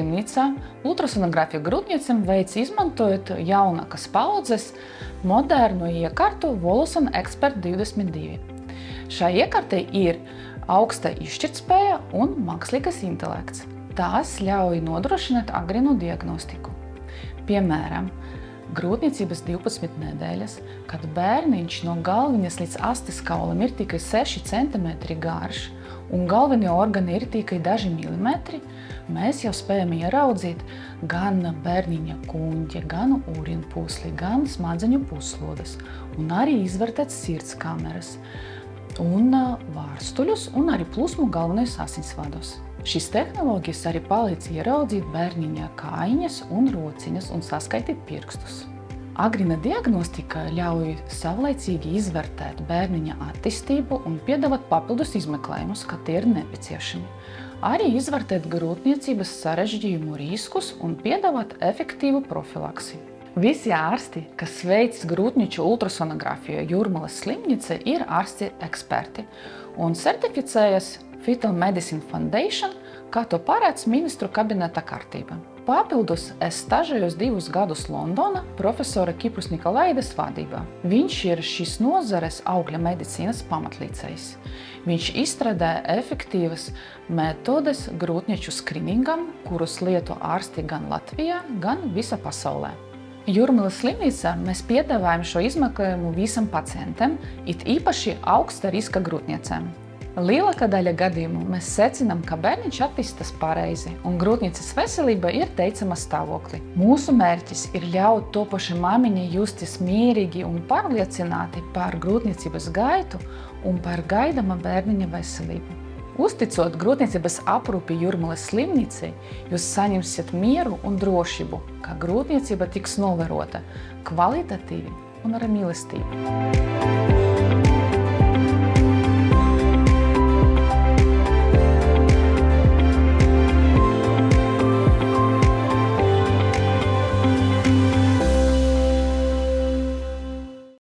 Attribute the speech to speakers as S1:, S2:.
S1: slimnīcā ultrasonogrāfiju grūtniecēm veic izmantojot jaunākas paudzes modernu iekārtu Voluson Expert 22. Šai iekārtai ir augsta izšķirtspēja un mākslīgais intelekts. Tās ļauj nodrošināt agrīnu diagnostiku. Piemēram, grūtniecības 12 nedēļas, kad bērniņš no galviņas līdz astes kaulam ir tikai 6 cm garš un galvenie organi ir tikai daži milimetri, mēs jau spējam ieraudzīt gan bērniņa kuņģa, gan urinpūsli, gan smadzeņu puslodes un arī izvērtēt sirds kameras un vārstuļus un arī plūsmu galvenajos asinsvados. Šīs tehnoloģijas arī palīdz ieraudzīt bērniņa kājiņas un rociņas un saskaitīt pirkstus. Agrīna diagnostika ļauj savlaicīgi izvērtēt bērniņa attīstību un piedāvāt papildus izmeklējumus, kad tie ir nepieciešami. Arī izvērtēt grūtniecības sarežģījumu riskus un piedāvāt efektīvu profilaksi. Visi ārsti, kas veic grūtnieču ultrasonogrāfiju Jūrmalas slimnīcā, ir ārsti eksperti un certificējas Fetal Medicine Foundation, kā to paredz ministru kabineta kārtība. Papildus es stažējos 2 gadus Londonā profesora Kiprus Nikolaides vadībā. Viņš ir šīs nozares augļa medicīnas pamatlīdzējs. Viņš izstrādā efektīvas metodes grūtnieču skriningam, kurus lieto ārsti gan Latvijā, gan visā pasaulē. Jūrmalas slimnīcā mēs piedāvājam šo izmeklējumu visam pacientiem, it īpaši augsta riska grūtniecēm. Lielākā daļa gadījumu mēs secinām, ka bērniņš attīstās pareizi un grūtnieces veselība ir teicama stāvoklī. Mūsu mērķis ir ļaut topošai māmiņai justies mierīgi un pārliecināti par grūtniecības gaitu un par gaidāma bērniņa veselību. Uzticot grūtniecības aprūpi Jūrmalas slimnīcai, jūs saņemsiet mieru un drošību, ka grūtniecība tiks novērota kvalitatīvi un ar mīlestību.